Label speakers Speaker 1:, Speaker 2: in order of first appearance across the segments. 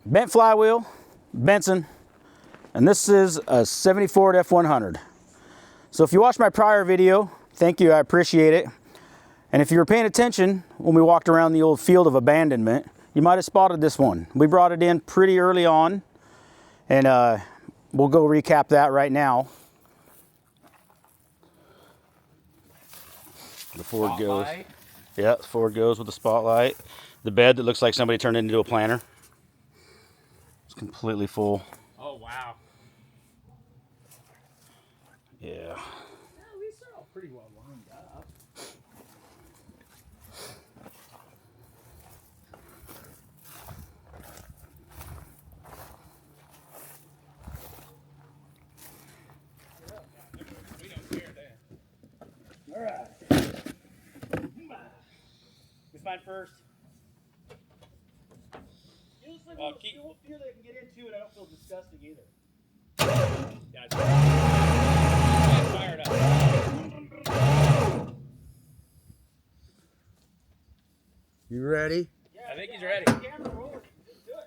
Speaker 1: bent flywheel, Benson, and this is a '70 FORD F100. So if you watched my prior video, thank you, I appreciate it. And if you were paying attention when we walked around the old field of abandonment, you might have spotted this one. We brought it in pretty early on, and we'll go recap that right now. The Ford goes. Yeah, the Ford goes with the spotlight. The bed that looks like somebody turned it into a planter. It's completely full.
Speaker 2: Oh, wow.
Speaker 1: Yeah.
Speaker 2: Yeah, these are all pretty well lined up. We don't care then. All right.
Speaker 1: Who's mine first?
Speaker 2: Well, keep...
Speaker 1: You won't feel that I can get into it. I don't feel disgusting either.
Speaker 2: Yeah, it's fired up.
Speaker 3: You ready?
Speaker 2: Yeah, I think he's ready.
Speaker 1: Camera rolling. Just do it.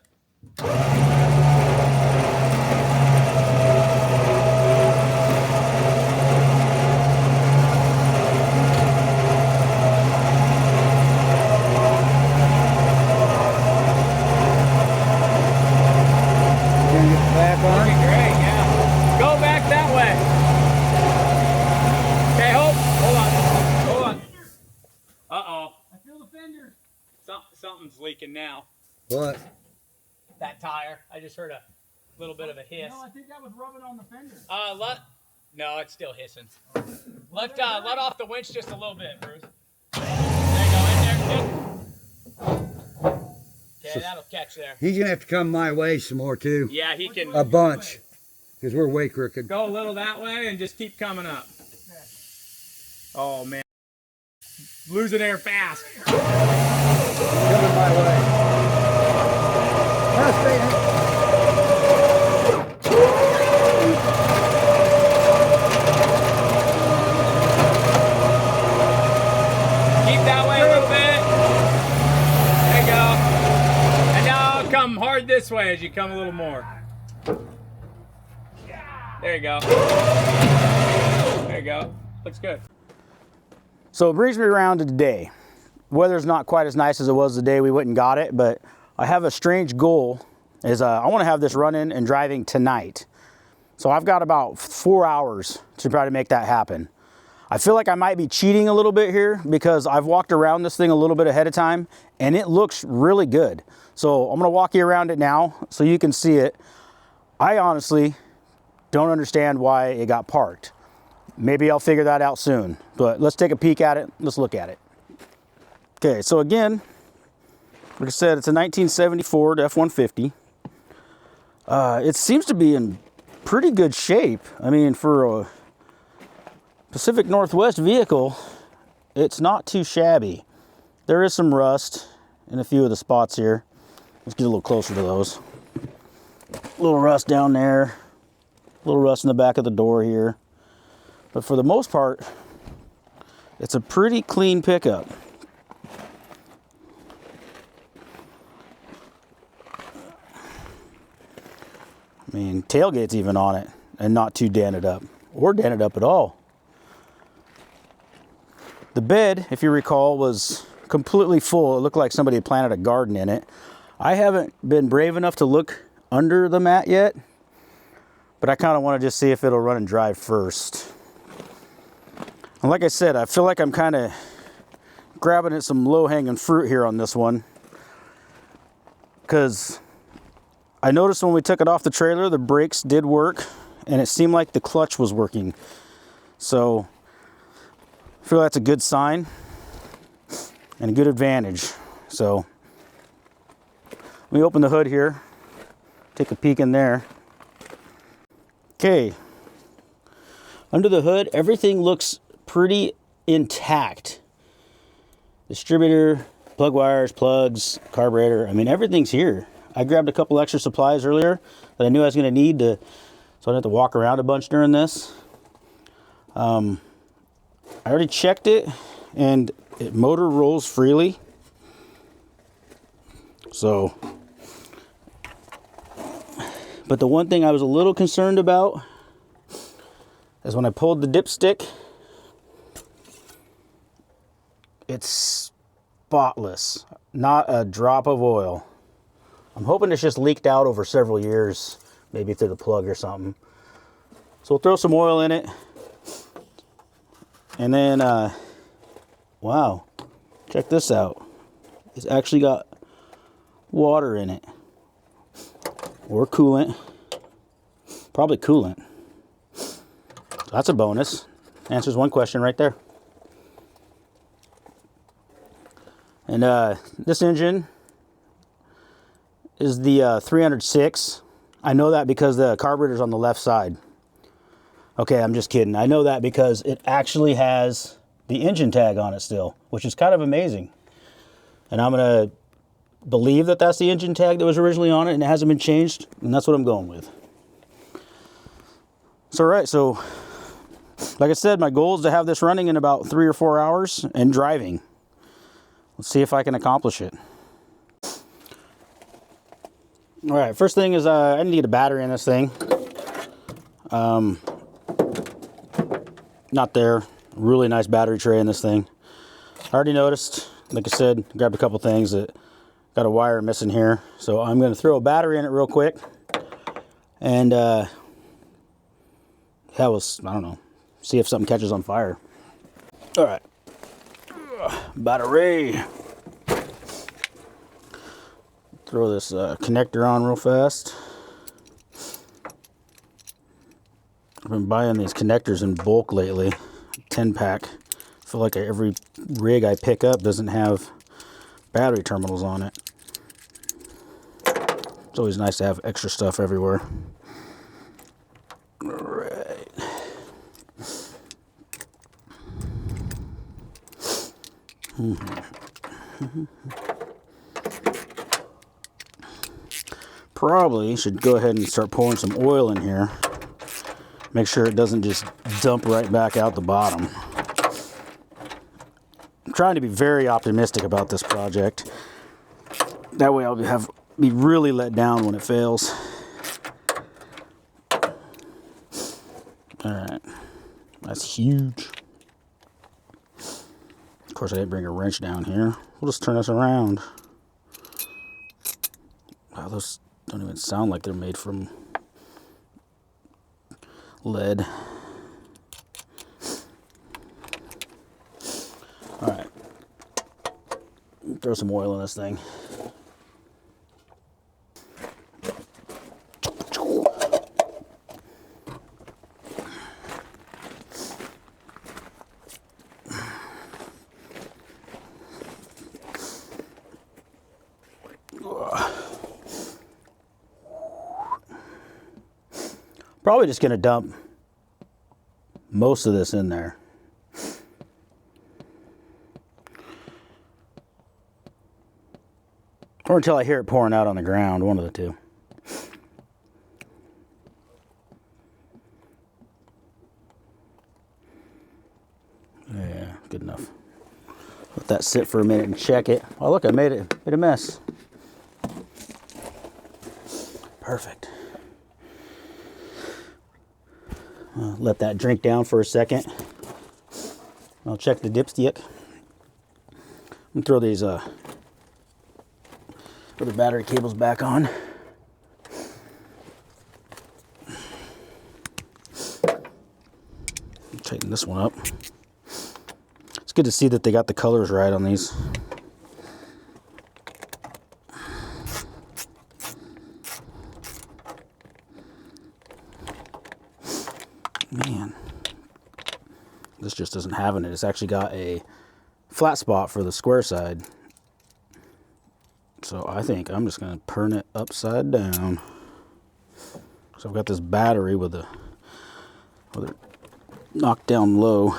Speaker 2: Looking great, yeah. Go back that way. Okay, hold on. Uh-oh.
Speaker 1: I feel the fender.
Speaker 2: Something's leaking now.
Speaker 3: What?
Speaker 2: That tire. I just heard a little bit of a hiss.
Speaker 1: No, I think that was rubbing on the fender.
Speaker 2: No, it's still hissing. Let off the winch just a little bit, Bruce. There you go, in there. Okay, that'll catch there.
Speaker 3: He's gonna have to come my way some more too.
Speaker 2: Yeah, he can
Speaker 3: A bunch, because we're way crooked.
Speaker 2: go a little that way and just keep coming up. Oh man, losing air fast.
Speaker 3: Coming my way. Now straight.
Speaker 2: Keep that way a little bit. There you go. And now come hard this way as you come a little more. There you go. There you go. Looks good.
Speaker 1: So it brings me around to today. Weather's not quite as nice as it was the day we went and got it, but I have a strange goal. I want to have this running and driving tonight. So I've got about 4 hours to try to make that happen. I feel like I might be cheating a little bit here because I've walked around this thing a little bit ahead of time and it looks really good. So I'm going to walk you around it now so you can see it. I honestly don't understand why it got parked. Maybe I'll figure that out soon, but let's take a peek at it. Let's look at it. Okay, so again, like I said, it's a 1970 FORD F150. It seems to be in pretty good shape. I mean, for a Pacific Northwest vehicle, it's not too shabby. There is some rust in a few of the spots here. Let's get a little closer to those. A little rust down there, a little rust in the back of the door here. But for the most part, it's a pretty clean pickup. I mean, tailgate's even on it and not too dented up or dented up at all. The bed, if you recall, was completely full. It looked like somebody had planted a garden in it. I haven't been brave enough to look under the mat yet, but I kind of want to just see if it'll run and drive first. And like I said, I feel like I'm kind of grabbing at some low-hanging fruit here on this one, because I noticed when we took it off the trailer, the brakes did work, and it seemed like the clutch was working. So I feel that's a good sign and a good advantage. So let me open the hood here, take a peek in there. Okay, under the hood, everything looks pretty intact. Distributor, plug wires, plugs, carburetor, I mean, everything's here. I grabbed a couple extra supplies earlier that I knew I was going to need so I didn't have to walk around a bunch during this. I already checked it, and motor rolls freely. So But the one thing I was a little concerned about is when I pulled the dipstick, it's spotless, not a drop of oil. I'm hoping it's just leaked out over several years, maybe through the plug or something. So we'll throw some oil in it. And then, wow, check this out. It's actually got water in it. Or coolant. Probably coolant. So that's a bonus. Answers one question right there. And this engine is the 306. I know that because the carburetor's on the left side. Okay, I'm just kidding. I know that because it actually has the engine tag on it still, which is kind of amazing. And I'm going to believe that that's the engine tag that was originally on it and it hasn't been changed, and that's what I'm going with. So, right, so like I said, my goal is to have this running in about 3 or 4 hours and driving. Let's see if I can accomplish it. All right, first thing is I need to get a battery in this thing. Not there. Really nice battery tray in this thing. I already noticed, like I said, grabbed a couple things that got a wire missing here. So I'm going to throw a battery in it real quick. And I don't know, see if something catches on fire. All right. Battery. Throw this connector on real fast. I've been buying these connectors in bulk lately, 10-pack. I feel like every rig I pick up doesn't have battery terminals on it. It's always nice to have extra stuff everywhere. All right. Probably should go ahead and start pouring some oil in here. Make sure it doesn't just dump right back out the bottom. I'm trying to be very optimistic about this project. That way I'll be really let down when it fails. All right, that's huge. Of course, I didn't bring a wrench down here. We'll just turn this around. Wow, those don't even sound like they're made from lead. All right, throw some oil in this thing. Probably just gonna dump most of this in there. Or until I hear it pouring out on the ground, one of the two. Yeah, good enough. Let that sit for a minute and check it. Oh look, I made a mess. Perfect. Let that drink down for a second. I'll check the dipstick. I'm gonna throw these other battery cables back on. Tighten this one up. It's good to see that they got the colors right on these. Man, this just doesn't have it. It's actually got a flat spot for the square side. So I think I'm just going to turn it upside down. So I've got this battery with it knocked down low.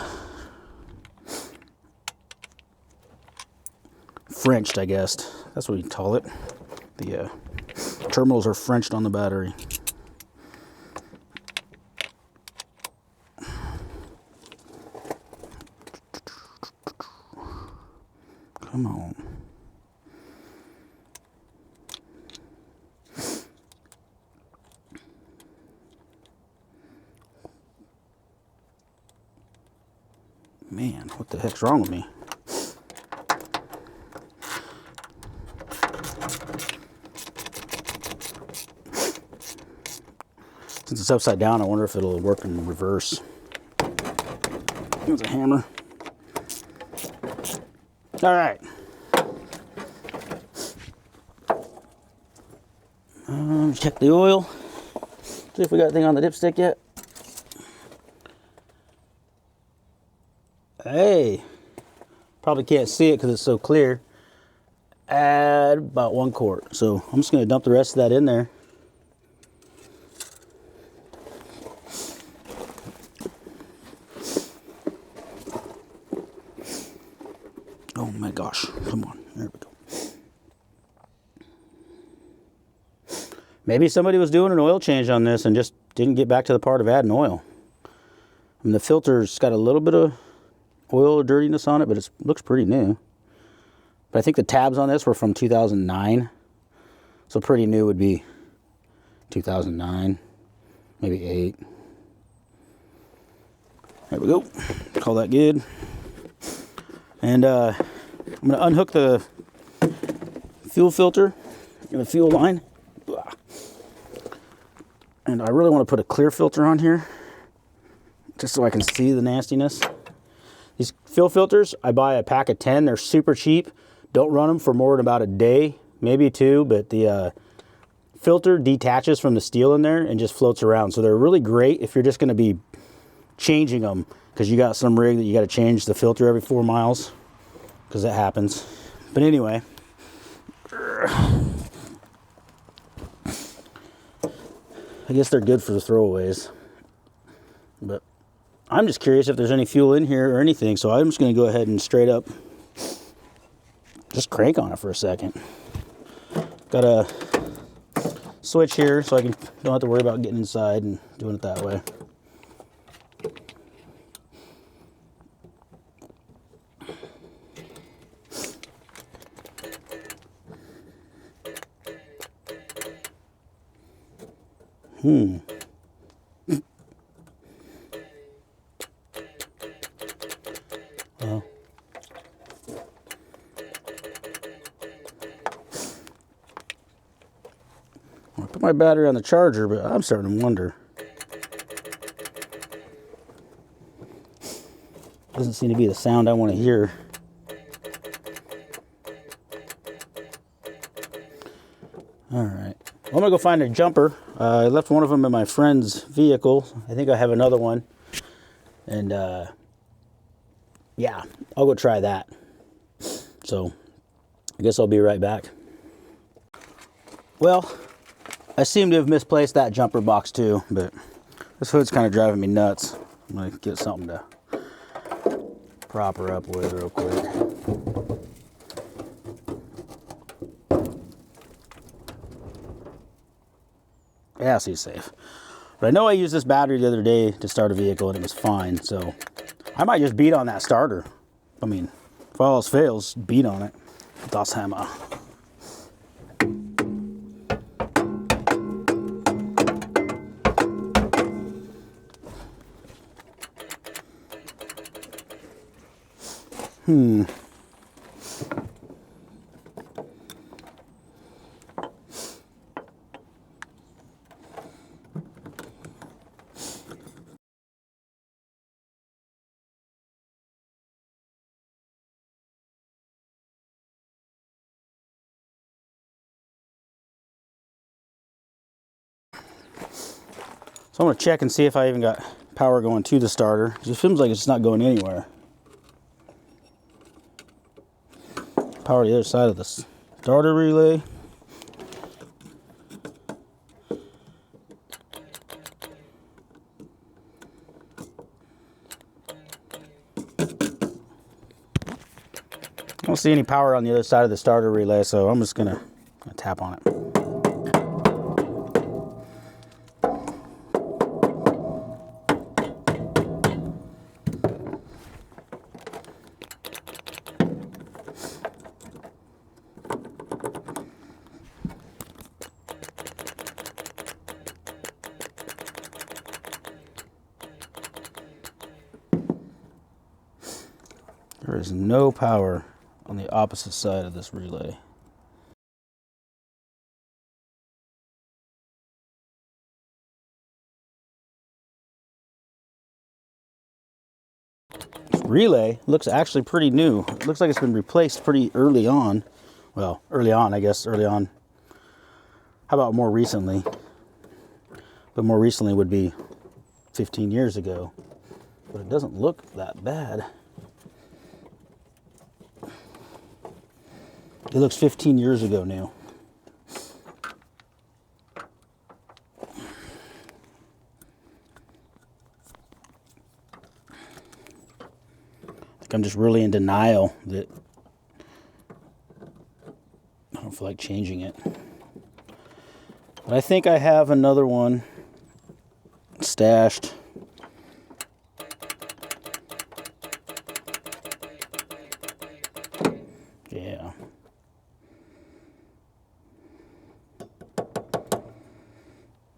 Speaker 1: Frenched, I guess. That's what you call it. The terminals are Frenched on the battery. Come on. Man, what the heck's wrong with me? Since it's upside down, I wonder if it'll work in reverse. There's a hammer. All right. Check the oil. See if we got anything on the dipstick yet. Hey, probably can't see it because it's so clear. Add about 1 quart. So I'm just going to dump the rest of that in there. Oh my gosh, come on, there we go. Maybe somebody was doing an oil change on this and just didn't get back to the part of adding oil. I mean, the filter's got a little bit of oil dirtiness on it, but it looks pretty new. But I think the tabs on this were from 2009. So pretty new would be 2009, maybe 8. There we go. Call that good. And I'm going to unhook the fuel filter and the fuel line. And I really want to put a clear filter on here just so I can see the nastiness. These fuel filters, I buy a pack of 10. They're super cheap. Don't run them for more than about a day, maybe 2, but the filter detaches from the steel in there and just floats around. So they're really great if you're just going to be changing them, because you got some rig that you got to change the filter every 4 miles, because that happens. But anyway, I guess they're good for the throwaways. But I'm just curious if there's any fuel in here or anything, so I'm just going to go ahead and straight up just crank on it for a second. Got a switch here so I don't have to worry about getting inside and doing it that way. Well, I put my battery on the charger, but I'm starting to wonder. Doesn't seem to be the sound I want to hear. All right. Well, I'm going to go find a jumper. I left one of them in my friend's vehicle. I think I have another one. And, yeah, I'll go try that. So, I guess I'll be right back. Well, I seem to have misplaced that jumper box too, but this hood's kind of driving me nuts. I'm going to get something to prop her up with real quick. Yeah, she's safe. But I know I used this battery the other day to start a vehicle and it was fine, so I might just beat on that starter. I mean, if all else fails, beat on it. Das Hammer. So I'm going to check and see if I even got power going to the starter. It seems like it's not going anywhere. Power to the other side of the starter relay. I don't see any power on the other side of the starter relay, so I'm just going to tap on it. There is no power on the opposite side of this relay. This relay looks actually pretty new. It looks like it's been replaced pretty early on. Well, early on, I guess, early on. How about more recently? But more recently would be 15 years ago. But it doesn't look that bad. It looks 15 years ago new. I think I'm just really in denial that I don't feel like changing it. But I think I have another one stashed. Yeah.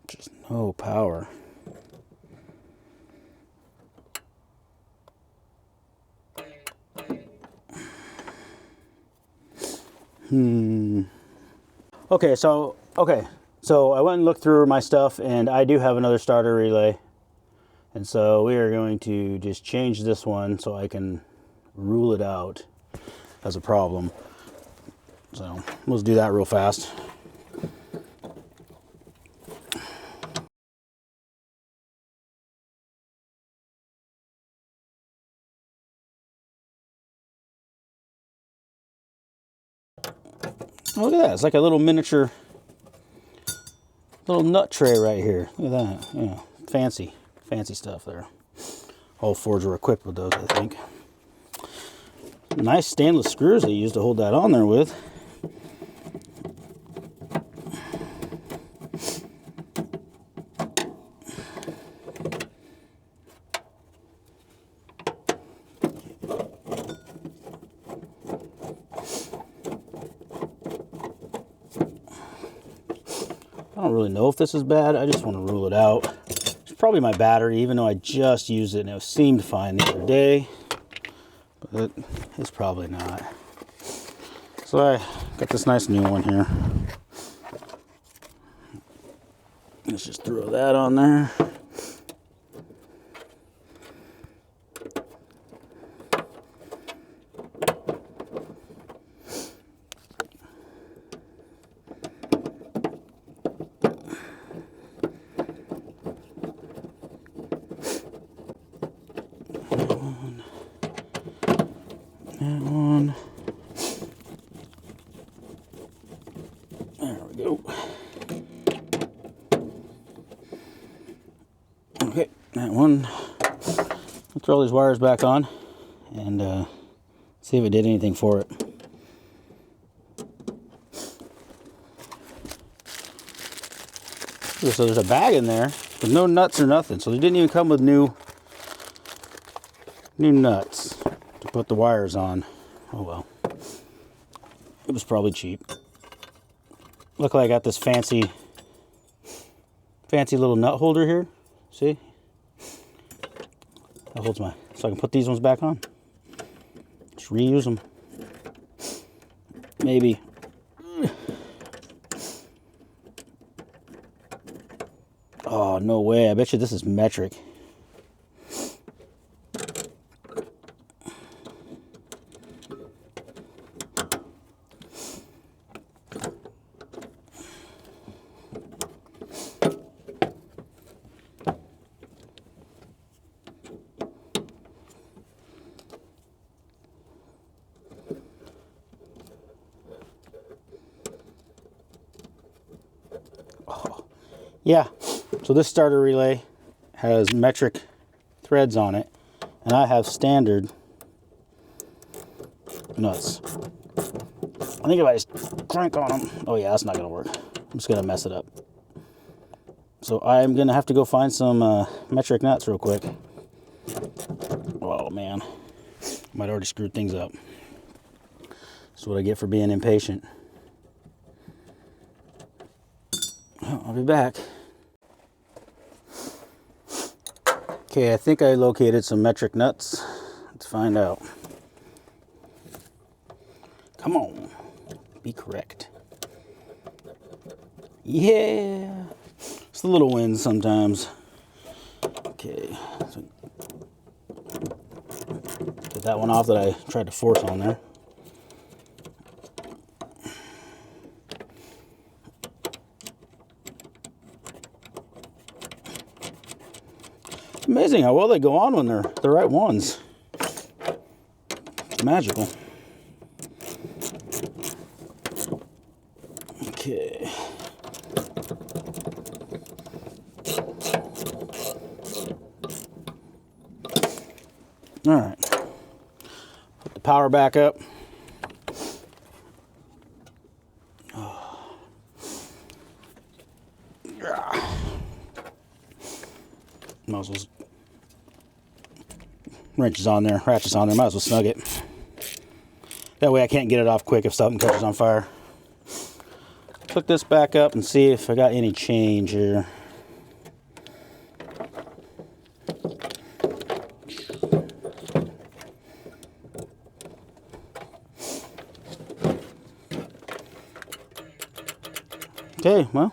Speaker 1: Just no power. Okay, so I went and looked through my stuff, and I do have another starter relay. And so we are going to just change this one so I can rule it out as a problem. So let's do that real fast. Oh, look at that. It's like a little miniature, little nut tray right here. Look at that. Yeah, fancy stuff there. All Fords were equipped with those, I think. Nice stainless screws they used to hold that on there with. I don't really know if this is bad. I just want to rule it out. It's probably my battery, even though I just used it and it seemed fine the other day. But it's probably not. So I got this nice new one here. Let's just throw that on there. That one. There we go. Okay, that one. I'll throw these wires back on and see if it did anything for it. So there's a bag in there with no nuts or nothing. So they didn't even come with new nuts to put the wires on. Oh well. It was probably cheap. Luckily I got this fancy little nut holder here. See? That holds my, so I can put these ones back on. Just reuse them. Maybe. Oh, no way. I bet you this is metric. Yeah, so this starter relay has metric threads on it, and I have standard nuts. I think if I just crank on them, oh yeah, that's not gonna work. I'm just gonna mess it up. So I'm gonna have to go find some metric nuts real quick. Oh man, might already screwed things up. That's what I get for being impatient. Well, I'll be back. Okay, I think I located some metric nuts. Let's find out. Come on. Be correct. Yeah. It's the little wins sometimes. Okay. So get that one off that I tried to force on there. Amazing how well they go on when they're the right ones. It's magical. Okay. All right. Put the power back up. Muzzles. Wrenches on there, ratchets on there, might as well snug it. That way I can't get it off quick if something catches on fire. Hook this back up and see if I got any change here. Okay, well,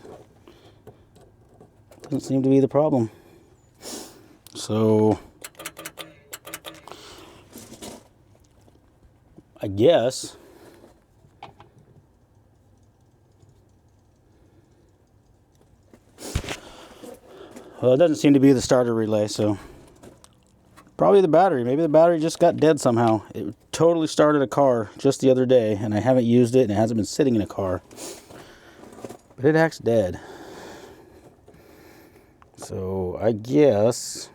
Speaker 1: doesn't seem to be the problem. So I guess well, it doesn't seem to be the starter relay, so probably the battery. Maybe the battery just got dead somehow. It totally started a car just the other day, and I haven't used it, and it hasn't been sitting in a car. But it acts dead. So I guess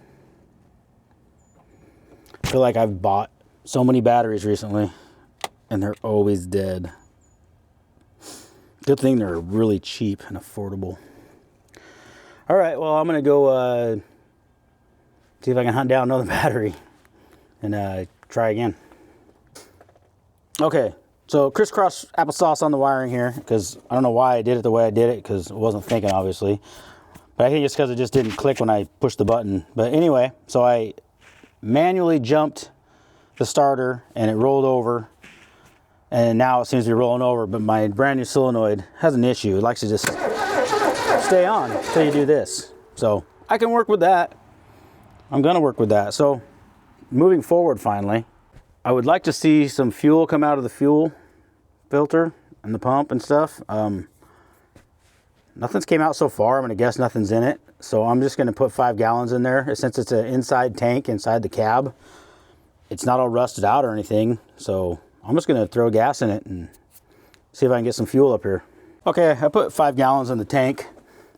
Speaker 1: I feel like I've bought so many batteries recently, and they're always dead. Good thing they're really cheap and affordable. All right, well, I'm going to go see if I can hunt down another battery and try again. Okay, so crisscross applesauce on the wiring here, because I don't know why I did it the way I did it, because I wasn't thinking, obviously. But I think it's because it just didn't click when I pushed the button. But anyway, so I manually jumped the starter and it rolled over. And now it seems to be rolling over, but my brand new solenoid has an issue. It likes to just stay on until you do this. So I can work with that. I'm gonna work with that. So moving forward finally, I would like to see some fuel come out of the fuel filter and the pump and stuff. Nothing's came out so far. I'm gonna guess nothing's in it. So I'm just gonna put 5 gallons in there. Since it's an inside tank inside the cab, it's not all rusted out or anything. So I'm just gonna throw gas in it and see if I can get some fuel up here. Okay, I put 5 gallons in the tank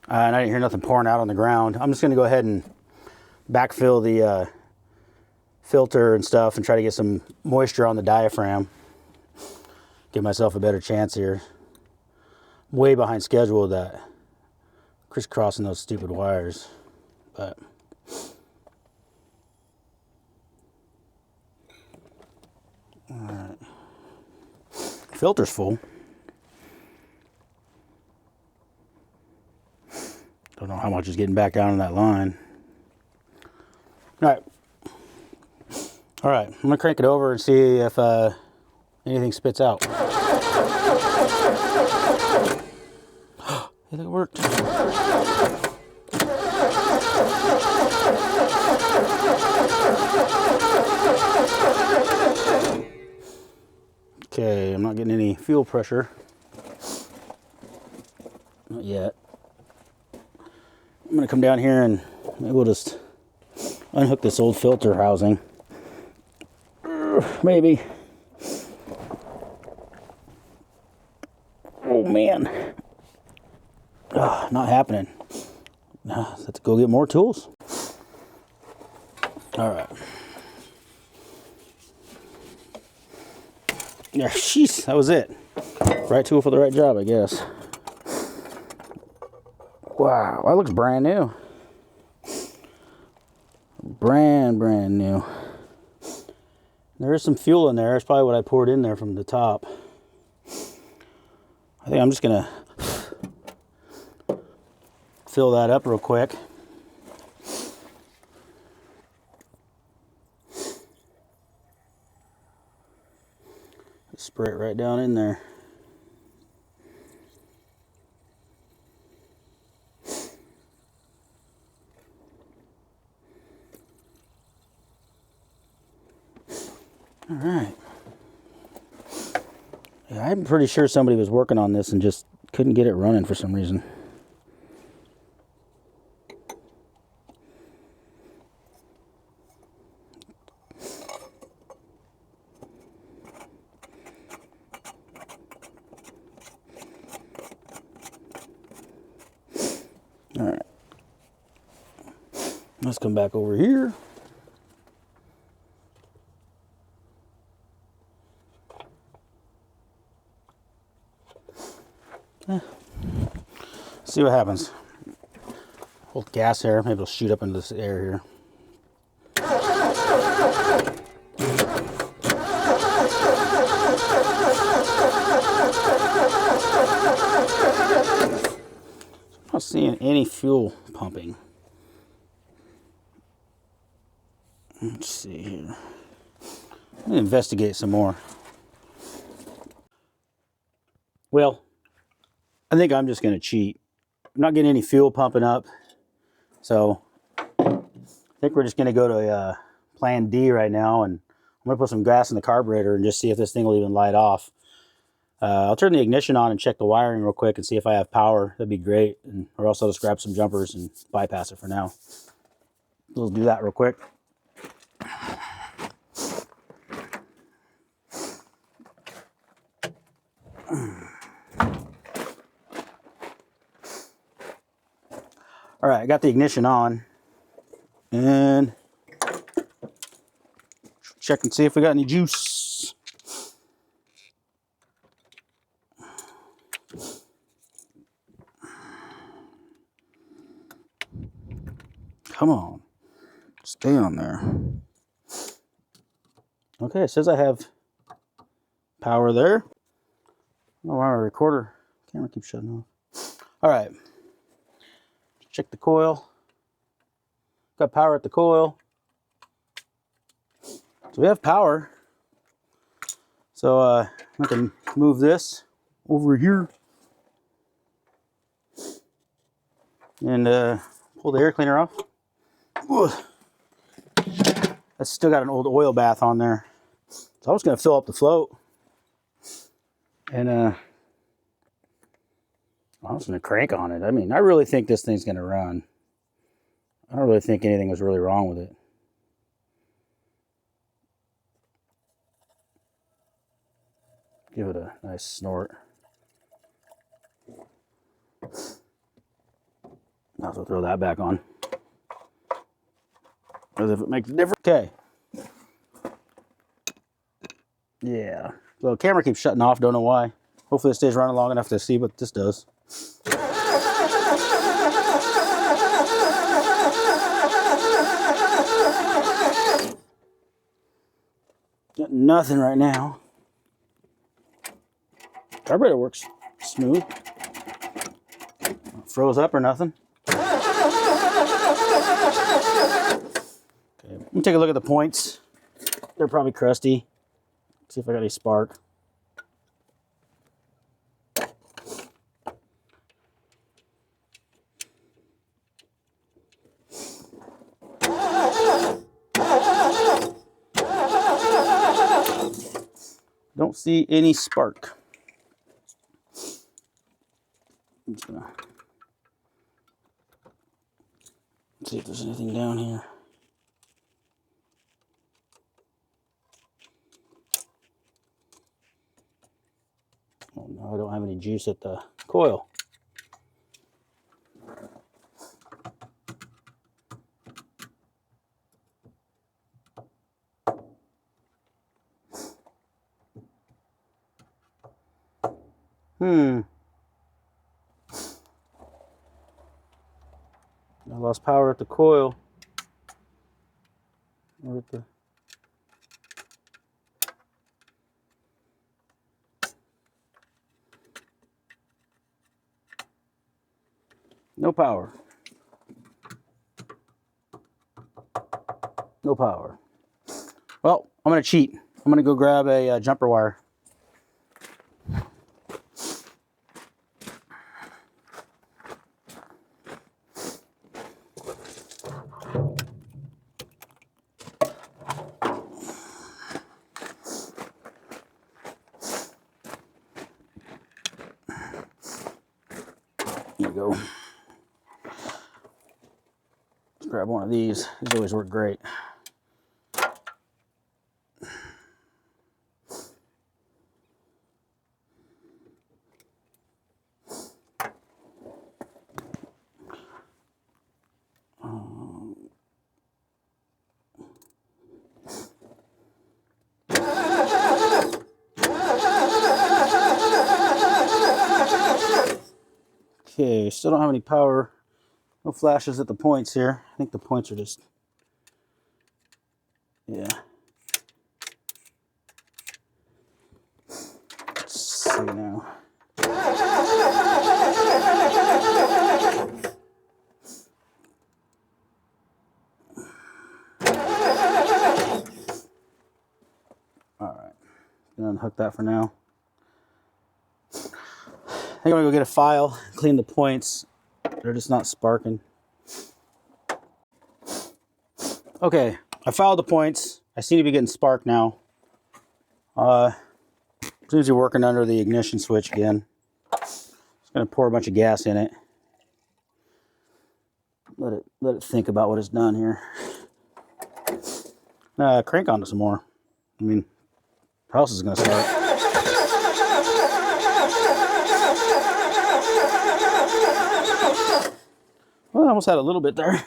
Speaker 1: and I didn't hear nothing pouring out on the ground. I'm just gonna go ahead and backfill the filter and stuff and try to get some moisture on the diaphragm. Give myself a better chance here. Way behind schedule with that crisscrossing those stupid wires, but all right. Filter's full. Don't know how much is getting back down on that line. All right, I'm gonna crank it over and see if anything spits out. I think it worked. Okay, I'm not getting any fuel pressure. Not yet. I'm gonna come down here and maybe we'll just unhook this old filter housing. Maybe. Oh man. Not happening. Let's go get more tools. All right. Yeah, jeez, that was it. Right tool for the right job, I guess. Wow, that looks brand new. Brand new. There is some fuel in there. That's probably what I poured in there from the top. I think I'm just gonna fill that up real quick. Spray it right down in there. All right. Yeah, I'm pretty sure somebody was working on this and just couldn't get it running for some reason. All right. Let's come back over here. See what happens. Hold gas here. Maybe it'll shoot up into this air here. I'm not seeing any fuel pumping. Let's see here. Let me investigate some more. Well, I think I'm just going to cheat. I'm not getting any fuel pumping up. So I think we're just going to go to plan D right now. And I'm going to put some gas in the carburetor and just see if this thing will even light off. I'll turn the ignition on and check the wiring real quick and see if I have power. That'd be great. Or else I'll just grab some jumpers and bypass it for now. We'll do that real quick. All right, I got the ignition on. And check and see if we got any juice. Come on, stay on there. Okay, it says I have power there. Oh, wow, our recorder camera keeps shutting off. All right, check the coil. Got power at the coil. So we have power. So I can move this over here and pull the air cleaner off. Ugh. That's still got an old oil bath on there. So I was going to fill up the float. And I was going to crank on it. I mean, I really think this thing's going to run. I don't really think anything was really wrong with it. Give it a nice snort. Might as well throw that back on. As if it makes a difference. Okay. Yeah. So the camera keeps shutting off. Don't know why. Hopefully it stays running long enough to see what this does. Got nothing right now. Carburetor works smooth. Froze up or nothing. Okay, let me take a look at the points. They're probably crusty. See if I got any spark. Don't see any spark. I'm just gonna see if there's anything down here. Oh no, I don't have any juice at the coil. I lost power at the coil. Or at the... No power. No power. Well, I'm going to cheat. I'm going to go grab a jumper wire. There you go. Let's grab one of these. These always work great. Okay, still don't have any power. No flashes at the points here. I think the points are just, yeah. Let's see now. All right, gonna unhook that for now. I think I'm gonna go get a file, clean the points. They're just not sparking. Okay, I filed the points. I seem to be getting spark now. Seems to be working under the ignition switch again. Just gonna pour a bunch of gas in it. Let it think about what it's done here. Crank on it some more. I mean, the house is gonna start. Well, I almost had a little bit there.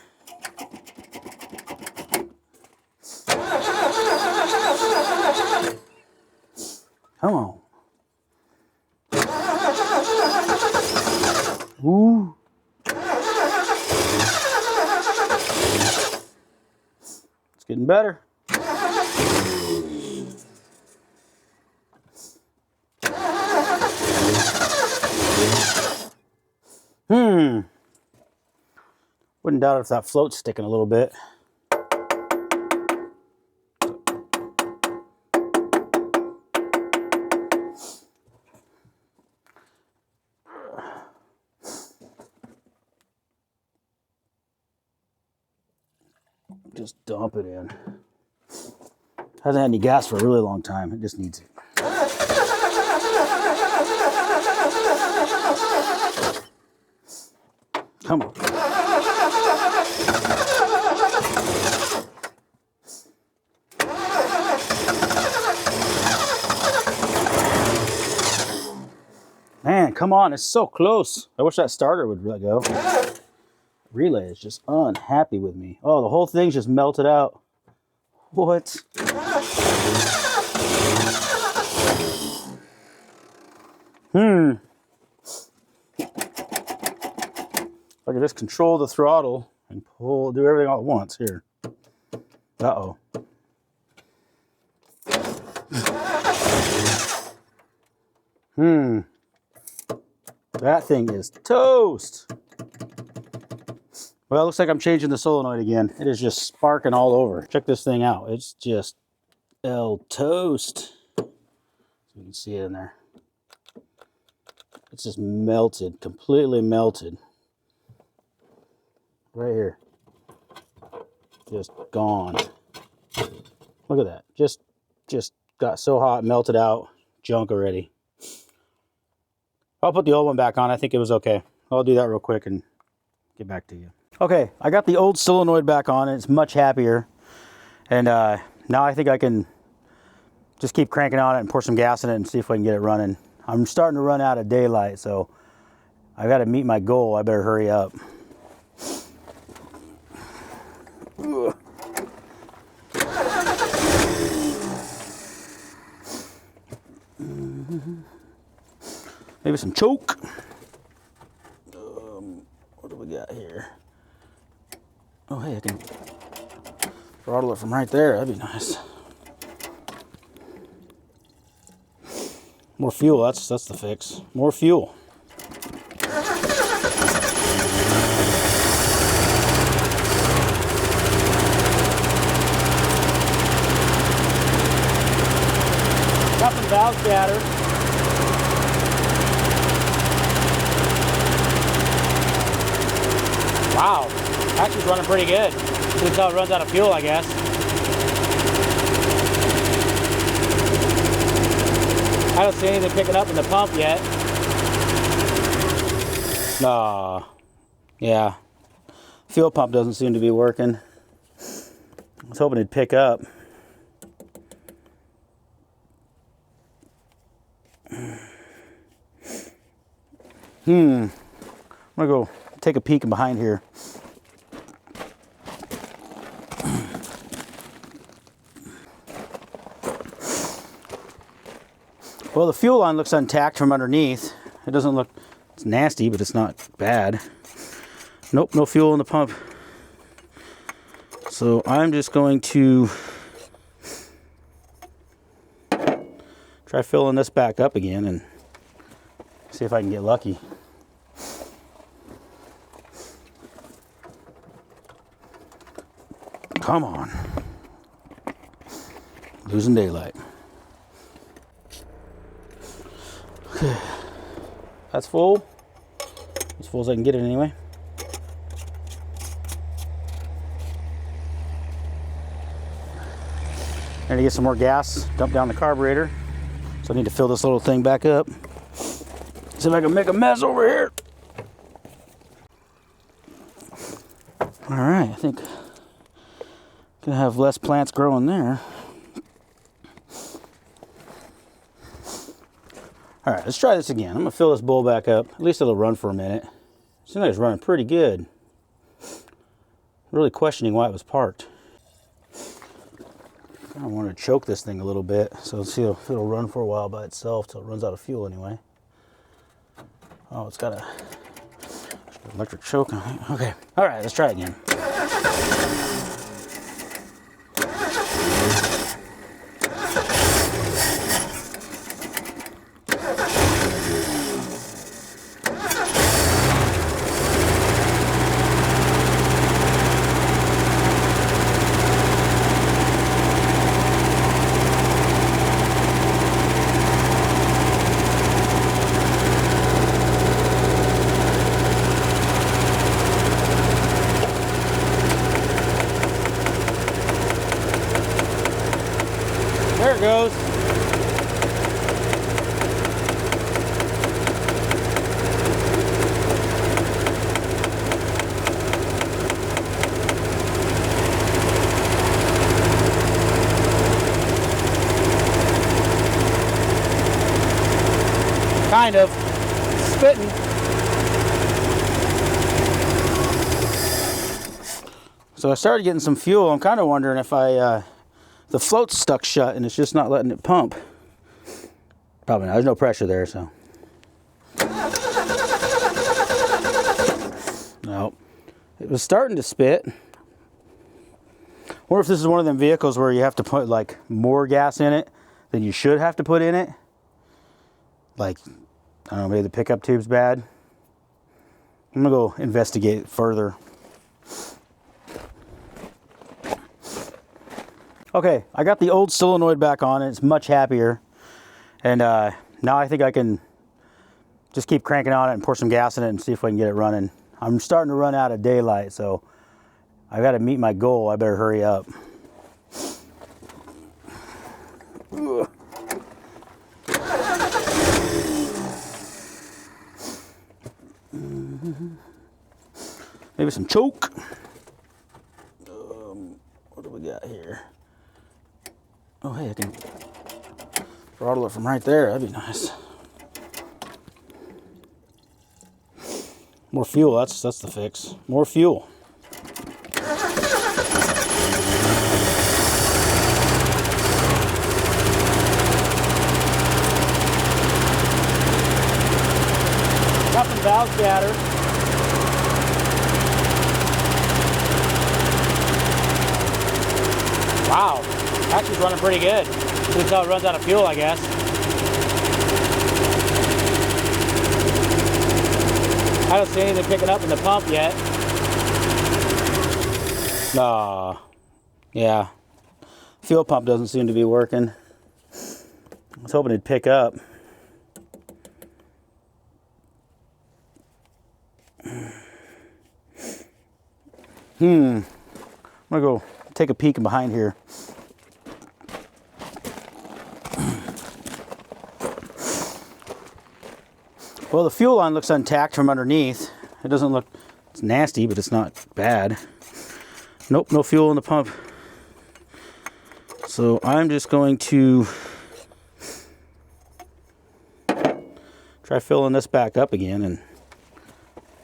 Speaker 1: Come on. Ooh. It's getting better. Wouldn't doubt if that float's sticking a little bit. Just dump it in. Hasn't had any gas for a really long time. It just needs it. Come on. Man, come on, it's so close. I wish that starter would let go. Relay is just unhappy with me. Oh, the whole thing's just melted out. What? If I could just control the throttle and do everything all at once here. Uh-oh. That thing is toast. Well, it looks like I'm changing the solenoid again. It is just sparking all over. Check this thing out. It's just toast. You can see it in there. It's just melted, completely melted. Right here. Just gone. Look at that. Just got so hot, melted out, junk already. I'll put the old one back on. I think it was okay. I'll do that real quick and get back to you. Okay, I got the old solenoid back on. It's much happier. And now I think I can just keep cranking on it and pour some gas in it and see if I can get it running. I'm starting to run out of daylight, so I got to meet my goal. I better hurry up. Maybe some choke. What do we got here? Oh, hey, I can throttle it from right there. That'd be nice. More fuel, that's the fix. More fuel. Got some valve scatter. Wow, actually running pretty good. Until it runs out of fuel, I guess. I don't see anything picking up in the pump yet. Yeah. Fuel pump doesn't seem to be working. I was hoping it'd pick up. I'm gonna go take a peek behind here. Well, the fuel line looks intact from underneath. It doesn't look, it's nasty, but it's not bad. Nope, no fuel in the pump. So I'm just going to try filling this back up again and see if I can get lucky. Come on. Losing daylight. Okay. That's full. As full as I can get it anyway. I need to get some more gas, dump down the carburetor. So I need to fill this little thing back up. See if I can make a mess over here. All right, I think gonna have less plants growing there. All right, let's try this again. I'm gonna fill this bowl back up. At least it'll run for a minute. Seems like it's running pretty good. Really questioning why it was parked. I want to choke this thing a little bit, so let's see if it'll run for a while by itself till it runs out of fuel anyway. Oh, it's got a electric choke on it. Okay, all right, let's try it again. There it goes. Kind of. Spitting. So I started getting some fuel. I'm kind of wondering if the float's stuck shut and it's just not letting it pump. Probably not. There's no pressure there, so. No. It was starting to spit. Or if this is one of them vehicles where you have to put like more gas in it than you should have to put in it. Like, I don't know, maybe the pickup tube's bad. I'm gonna go investigate it further. Okay, I got the old solenoid back on. It's much happier. And now I think I can just keep cranking on it and pour some gas in it and see if I can get it running. I'm starting to run out of daylight, so I got to meet my goal. I better hurry up. Maybe some choke. What do we got here? Oh, hey, I can throttle it from right there. That'd be nice. More fuel, that's the fix. More fuel. Nothing valve scatter. Wow. Actually, it's running pretty good. Until it runs out of fuel, I guess. I don't see anything picking up in the pump yet. Yeah. Fuel pump doesn't seem to be working. I was hoping it'd pick up. I'm gonna go take a peek behind here. Well, the fuel line looks intact from underneath. It doesn't look, it's nasty, but it's not bad. Nope, no fuel in the pump. So I'm just going to try filling this back up again and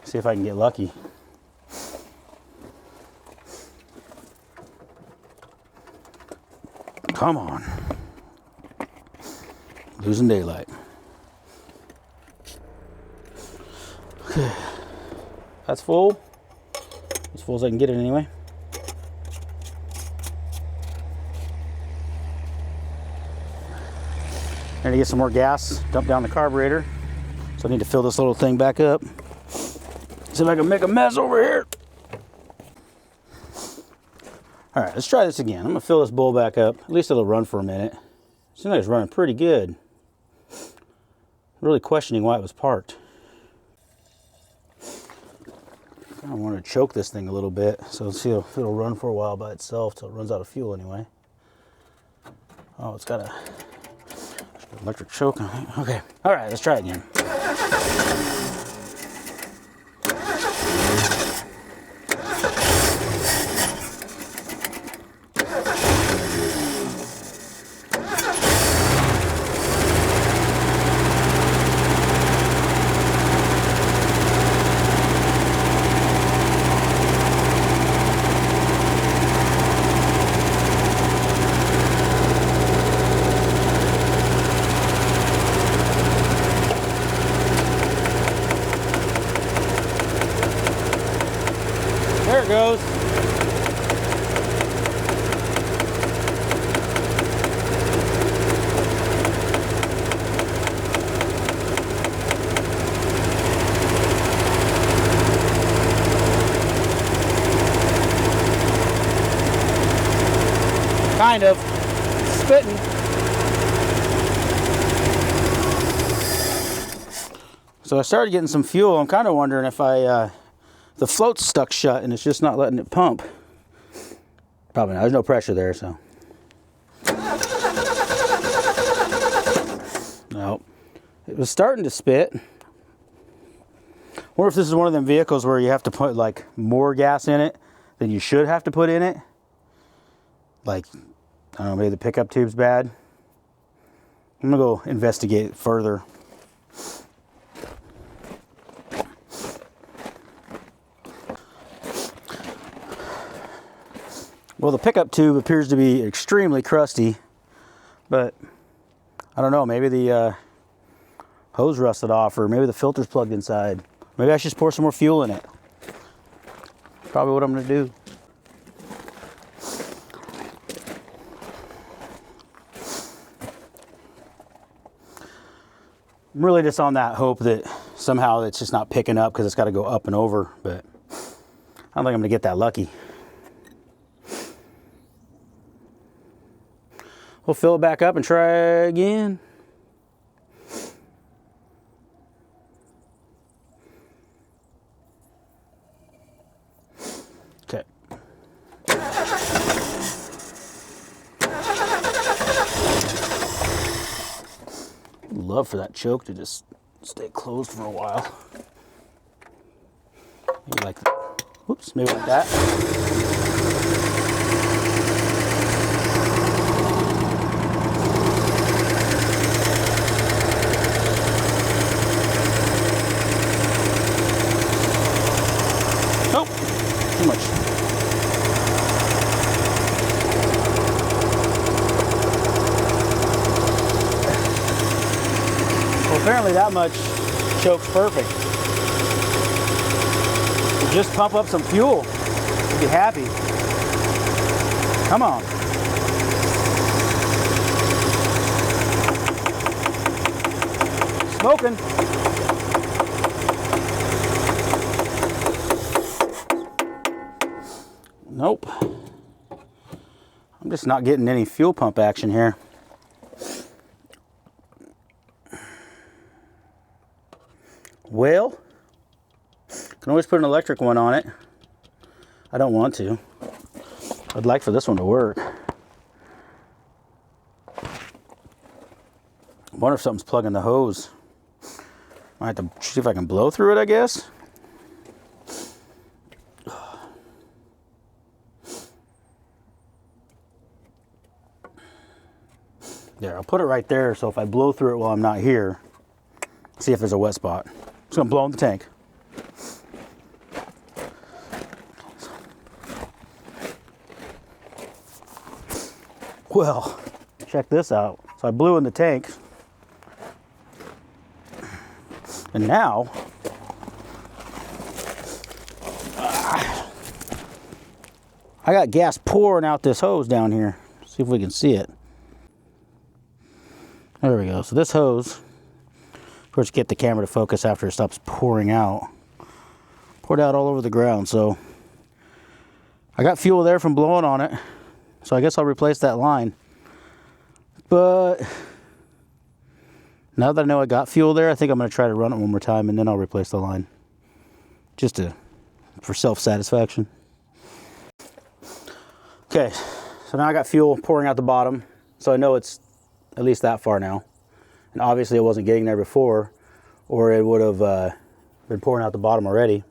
Speaker 1: see if I can get lucky. Come on. Losing daylight. Okay. That's full. As full as I can get it anyway. I need to get some more gas, dump down the carburetor. So I need to fill this little thing back up. See if I can make a mess over here. All right, let's try this again. I'm gonna fill this bowl back up. At least it'll run for a minute. Seems like it's running pretty good. Really questioning why it was parked. I want to choke this thing a little bit, so let's see if it'll run for a while by itself till it runs out of fuel anyway. Oh, it's got an electric choke on it. Okay, all right, let's try it again. There it goes. Kind of. Spitting. So I started getting some fuel. I'm kind of wondering if the float's stuck shut and it's just not letting it pump. Probably not. There's no pressure there, so. No. It was starting to spit. Or if this is one of them vehicles where you have to put like more gas in it than you should have to put in it. Like, I don't know, maybe the pickup tube's bad. I'm gonna go investigate it further. Well, the pickup tube appears to be extremely crusty, but I don't know, maybe the hose rusted off, or maybe the filter's plugged inside. Maybe I should just pour some more fuel in it. Probably what I'm gonna do. I'm really just on that hope that somehow it's just not picking up because it's got to go up and over, but I don't think I'm gonna get that lucky. We'll fill it back up and try again. Okay. Love for that choke to just stay closed for a while. Maybe like that. Whoops, maybe like that. Too much. Well, apparently that much chokes perfect. You just pump up some fuel. You'll be happy. Come on. Smoking. Nope. I'm just not getting any fuel pump action here. Well, can always put an electric one on it. I don't want to. I'd like for this one to work. I wonder if something's plugging the hose. I have to see if I can blow through it, I guess. There, I'll put it right there so if I blow through it while I'm not here, see if there's a wet spot. I'm just gonna blow in the tank. Well, check this out. So I blew in the tank. And now, I got gas pouring out this hose down here. See if we can see it. There we go. So this hose, first get the camera to focus after it stops pouring out. Poured out all over the ground. So I got fuel there from blowing on it. So I guess I'll replace that line. But now that I know I got fuel there, I think I'm going to try to run it one more time and then I'll replace the line. Just for self-satisfaction. Okay, so now I got fuel pouring out the bottom. So I know it's at least that far now. And obviously it wasn't getting there before, or it would have been pouring out the bottom already.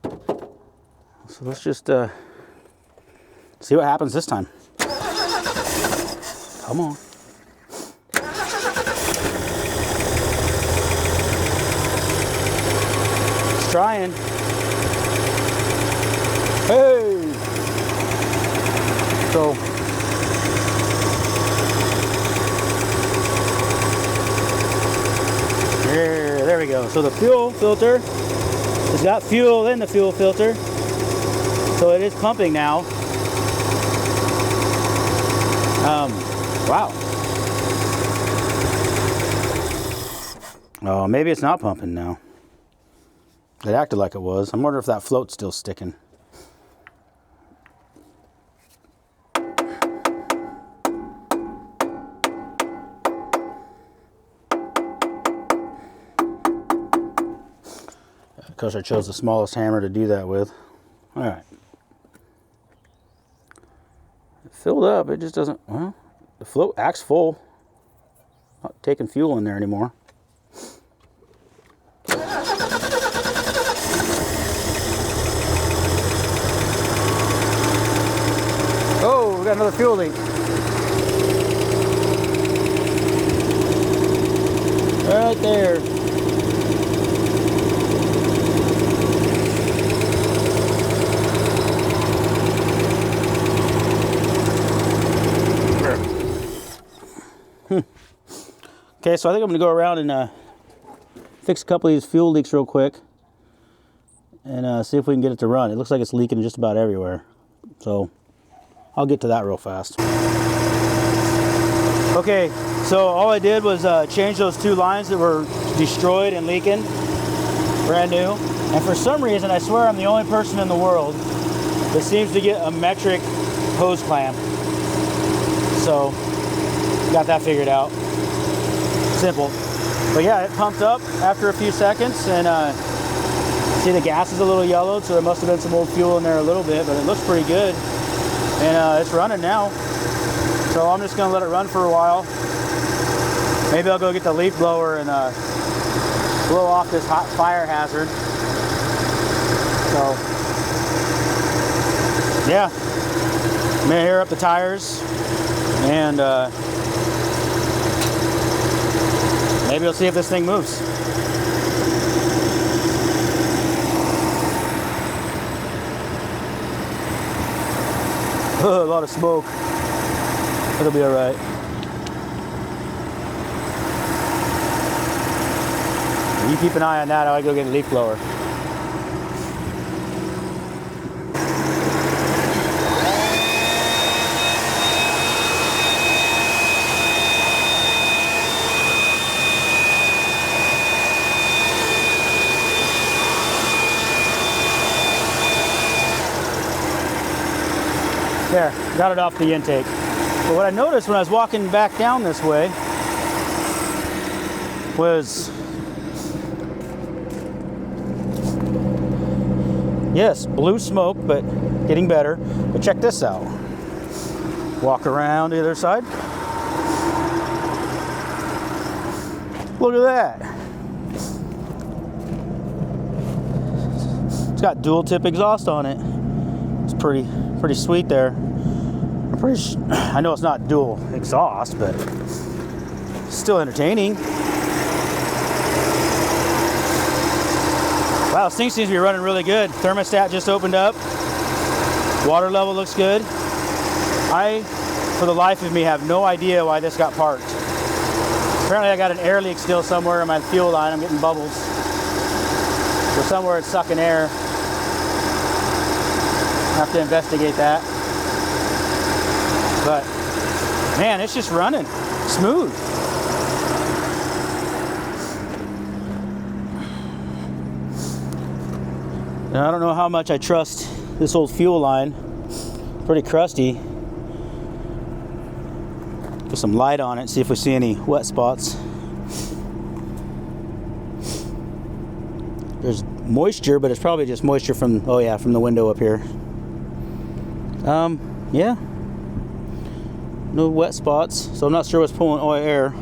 Speaker 1: So let's just see what happens this time. Come on. It's trying. Hey! So there we go. So the fuel filter has got fuel in the fuel filter. So it is pumping now. Wow. Oh, maybe it's not pumping now. It acted like it was. I'm wondering if that float's still sticking. Of course, I chose the smallest hammer to do that with. All right. It filled up. It just doesn't, well, the float acts full. Not taking fuel in there anymore. Oh, we got another fuel leak. Right there. Okay, so I think I'm going to go around and fix a couple of these fuel leaks real quick and see if we can get it to run. It looks like it's leaking just about everywhere. So I'll get to that real fast. Okay, so all I did was change those two lines that were destroyed and leaking, brand new. And for some reason, I swear I'm the only person in the world that seems to get a metric hose clamp. So got that figured out. Simple. But yeah, it pumped up after a few seconds, and see the gas is a little yellowed, so there must have been some old fuel in there a little bit, but it looks pretty good. And it's running now. So I'm just gonna let it run for a while. Maybe I'll go get the leaf blower and blow off this hot fire hazard. So yeah, I'm gonna air up the tires and maybe we'll see if this thing moves. A lot of smoke. It'll be all right. You keep an eye on that. I'll go get a leaf blower. There, got it off the intake. But what I noticed when I was walking back down this way was, yes, blue smoke, but getting better. But check this out. Walk around the other side. Look at that. It's got dual tip exhaust on it. It's pretty sweet there. I'm I know it's not dual exhaust, but still entertaining. Wow, this thing seems to be running really good. Thermostat just opened up. Water level looks good. I, for the life of me, have no idea why this got parked. Apparently I got an air leak still somewhere in my fuel line. I'm getting bubbles. So somewhere it's sucking air. I have to investigate that. But man, it's just running smooth. Now, I don't know how much I trust this old fuel line. Pretty crusty. Put some light on it, see if we see any wet spots. There's moisture, but it's probably just moisture from, oh yeah, from the window up here. Yeah. No wet spots, so I'm not sure what's pulling oil air.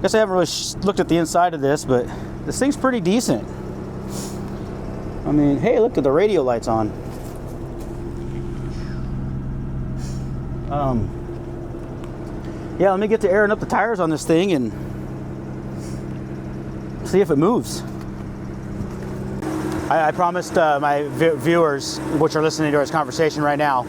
Speaker 1: Guess I haven't really looked at the inside of this, but this thing's pretty decent. I mean, hey, look at the radio lights on. Yeah, let me get to airing up the tires on this thing and see if it moves. I promised my viewers, which are listening to our conversation right now,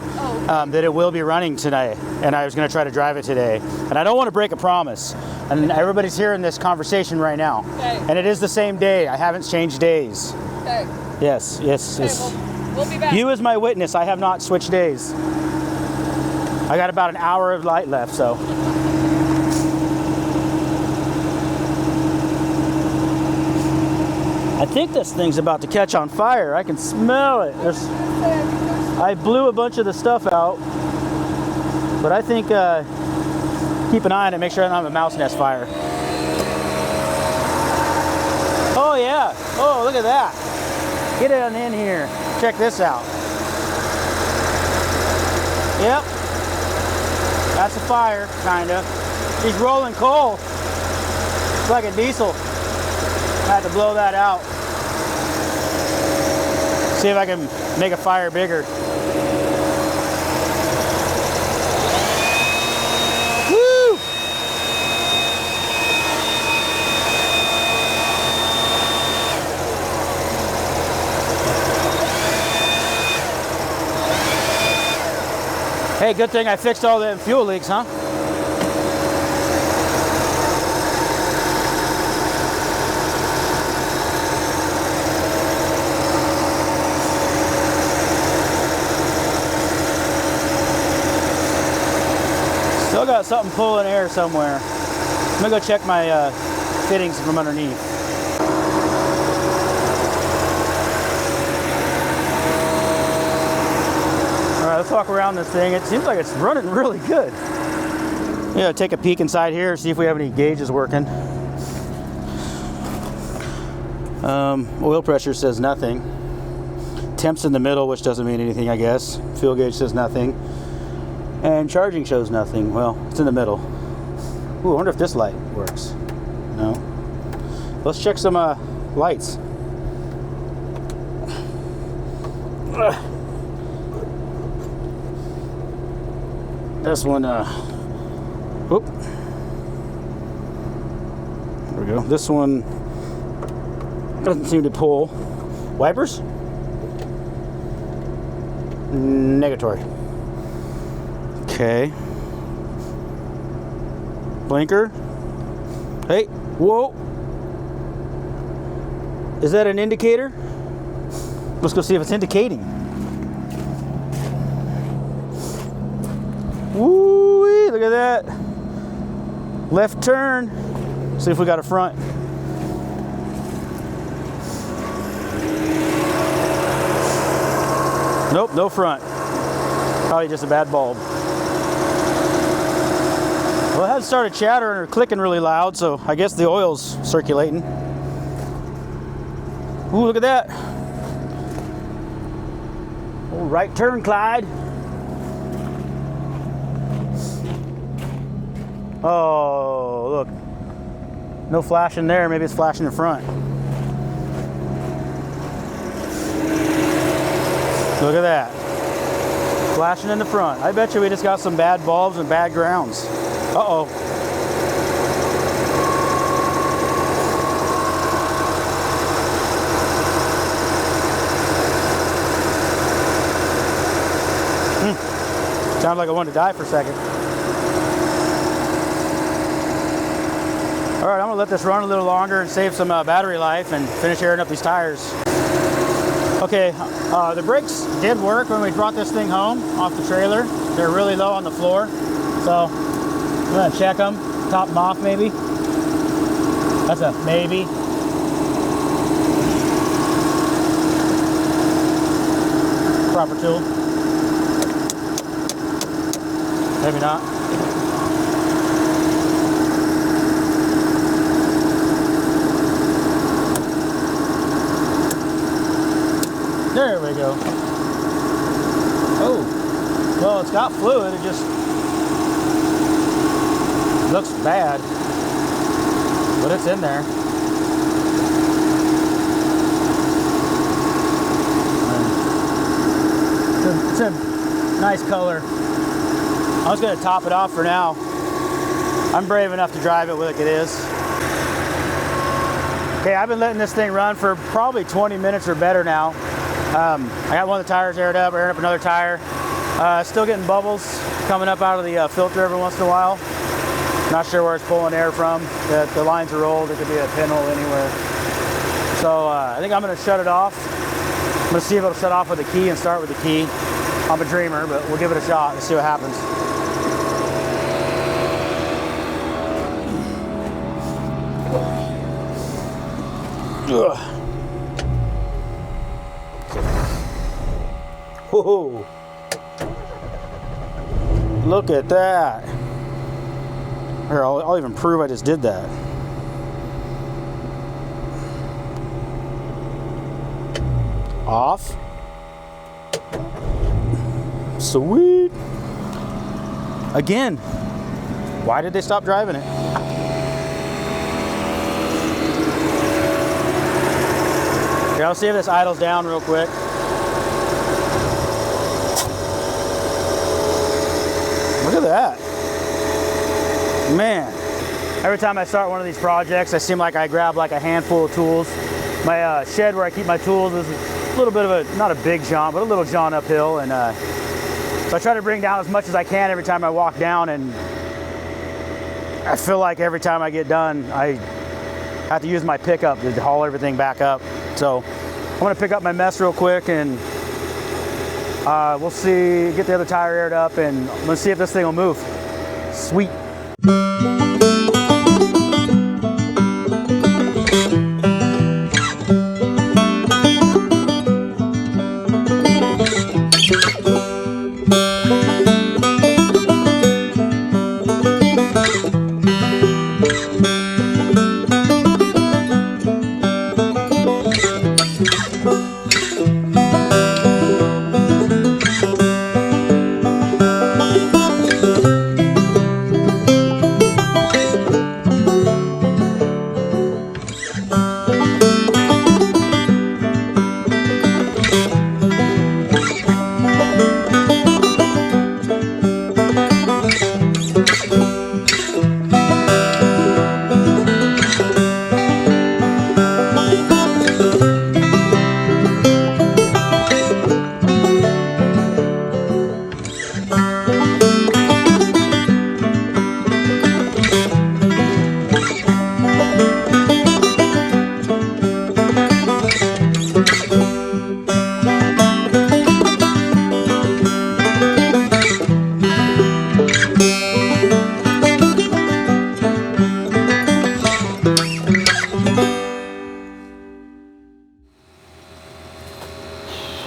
Speaker 1: that it will be running tonight, and I was going to try to drive it today. And I don't want to break a promise. And everybody's hearing this conversation right now.
Speaker 4: Okay.
Speaker 1: And it is the same day. I haven't changed days.
Speaker 4: Okay.
Speaker 1: Yes, yes,
Speaker 4: Okay,
Speaker 1: yes.
Speaker 4: we'll be back.
Speaker 1: You as my witness, I have not switched days. I got about an hour of light left, so. I think this thing's about to catch on fire. I can smell it. I blew a bunch of the stuff out, but I think keep an eye on it, make sure I don't have a mouse nest fire. Oh yeah, oh look at that. Get it on in here. Check this out. Yep. That's a fire, kinda. He's rolling coal. It's like a diesel. I had to blow that out. See if I can make a fire bigger. Woo! Hey, good thing I fixed all the fuel leaks, huh? Still got something pulling air somewhere. I'm gonna go check my fittings from underneath. All right, let's walk around this thing. It seems like it's running really good. Yeah, take a peek inside here, see if we have any gauges working. Oil pressure says nothing. Temp's in the middle, which doesn't mean anything, I guess. Fuel gauge says nothing. And charging shows nothing. Well, it's in the middle. Ooh, I wonder if this light works. No. Let's check some lights. This one, whoop. There we go. This one doesn't seem to pull. Wipers? Negatory. Okay. Blinker. Hey, whoa. Is that an indicator? Let's go see if it's indicating. Woo-wee, look at that. Left turn. See if we got a front. Nope, no front. Probably just a bad bulb. Well, it hasn't started chattering or clicking really loud, so I guess the oil's circulating. Ooh, look at that. Old right turn, Clyde. Oh, look. No flashing there. Maybe it's flashing in front. Look at that. Flashing in the front. I bet you we just got some bad bulbs and bad grounds. Uh-oh. Sounded like I wanted to die for a second. All right, I'm gonna let this run a little longer and save some battery life and finish airing up these tires. Okay, the brakes did work when we brought this thing home off the trailer. They're really low on the floor. So I'm gonna check them, top them off maybe. That's a maybe. Proper tool. Maybe not. There we go. Oh, well, it's got fluid. It just looks bad, but it's in there. It's a nice color. I'm just gonna top it off for now. I'm brave enough to drive it like it is. Okay, I've been letting this thing run for probably 20 minutes or better now. I got one of the tires airing up another tire. Still getting bubbles coming up out of the filter every once in a while. Not sure where it's pulling air from. The lines are old, it could be a pinhole anywhere. So I think I'm gonna shut it off. I'm gonna see if it'll shut off with the key and start with the key. I'm a dreamer, but we'll give it a shot and see what happens. Ugh. Whoa. Look at that. Here, I'll even prove I just did that. Off. Sweet. Again. Why did they stop driving it? Here, I'll see if this idles down real quick. Look at that. Man. Every time I start one of these projects, I seem like I grab like a handful of tools. My shed where I keep my tools is a little bit of a, not a big jaunt, but a little jaunt uphill. And so I try to bring down as much as I can every time I walk down. And I feel like every time I get done, I have to use my pickup to haul everything back up. So I'm gonna pick up my mess real quick and we'll see, get the other tire aired up and let's see if this thing will move. Sweet.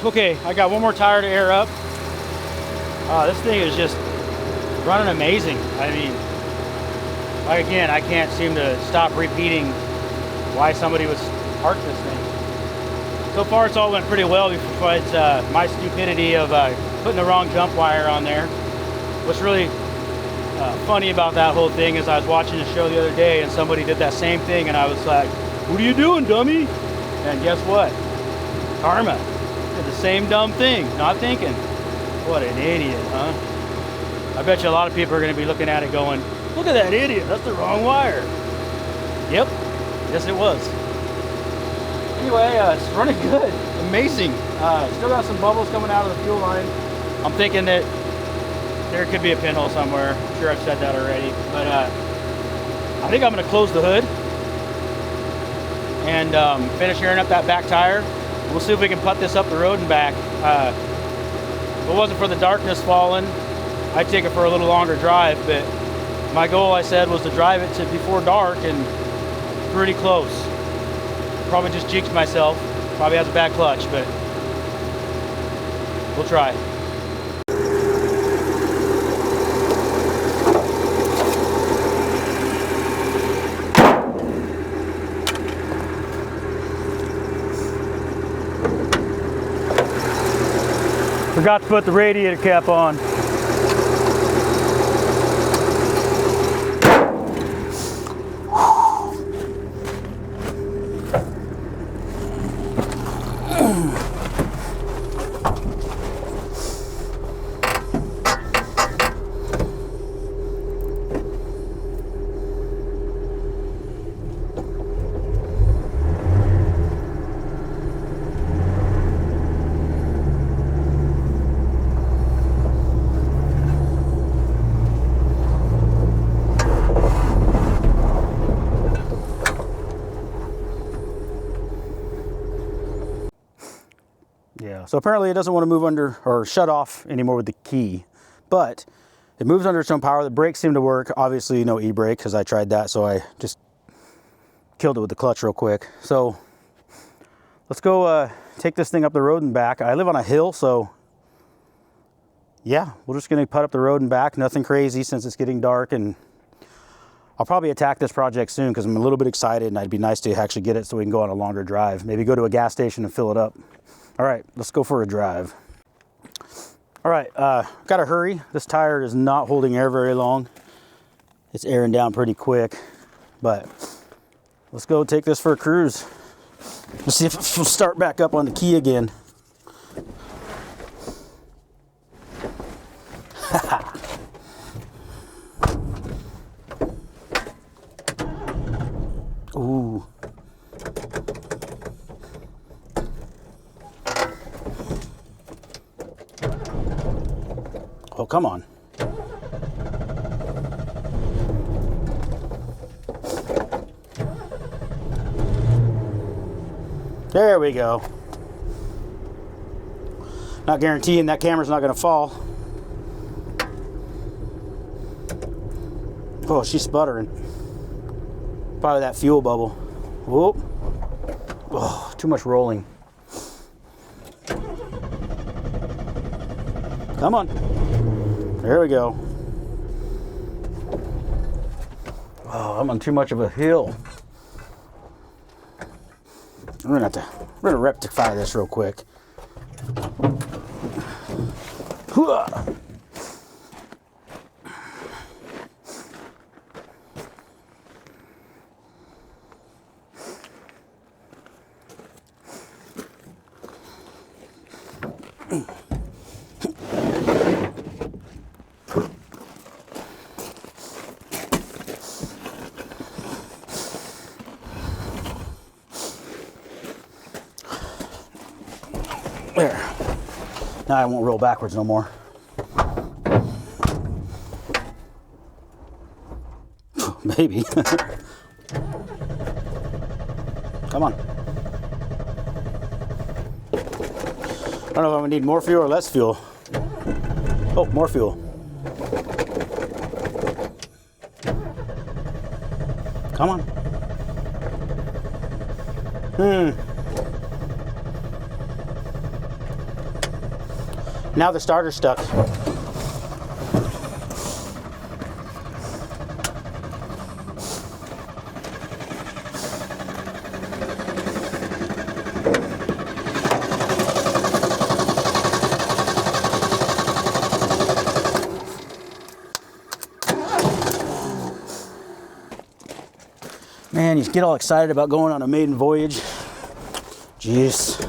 Speaker 1: Okay, I got one more tire to air up. This thing is just running amazing. I mean, again, I can't seem to stop repeating why somebody would park this thing. So far, it's all went pretty well, besides my stupidity of putting the wrong jump wire on there. What's really funny about that whole thing is I was watching a show the other day and somebody did that same thing and I was like, "What are you doing, dummy?" And guess what? Karma. Did the same dumb thing, not thinking. What an idiot, huh? I bet you a lot of people are going to be looking at it going, look at that idiot, that's the wrong wire. Yep, yes it was. Anyway, it's running good, amazing. Still got some bubbles coming out of the fuel line. I'm thinking that there could be a pinhole somewhere. I'm sure I've said that already, but I think I'm going to close the hood and finish airing up that back tire. We'll see if we can putt this up the road and back. If it wasn't for the darkness falling, I'd take it for a little longer drive, but my goal, I said, was to drive it to before dark, and pretty close. Probably just jinxed myself. Probably has a bad clutch, but we'll try. Forgot to put the radiator cap on. Yeah, so apparently it doesn't want to move under or shut off anymore with the key, but it moves under its own power. The brakes seem to work. Obviously no e-brake because I tried that, so I just killed it with the clutch real quick. So let's go take this thing up the road and back. I live on a hill, so yeah, we're just gonna putt up the road and back. Nothing crazy since it's getting dark, and I'll probably attack this project soon because I'm a little bit excited, and it'd be nice to actually get it so we can go on a longer drive. Maybe go to a gas station and fill it up. All right, let's go for a drive. All right, gotta hurry. This tire is not holding air very long. It's airing down pretty quick, but let's go take this for a cruise. Let's see if it will start back up on the key again. Ooh. Oh, come on. There we go. Not guaranteeing that camera's not going to fall. Oh, she's sputtering. Probably that fuel bubble. Whoop. Oh, too much rolling. Come on. There we go. Oh, I'm on too much of a hill. We're gonna rectify this real quick. There. Now I won't roll backwards no more. Maybe. Come on. I don't know if I'm gonna need more fuel or less fuel. Oh, more fuel. Come on. Now the starter's stuck. Man, you get all excited about going on a maiden voyage. Jeez.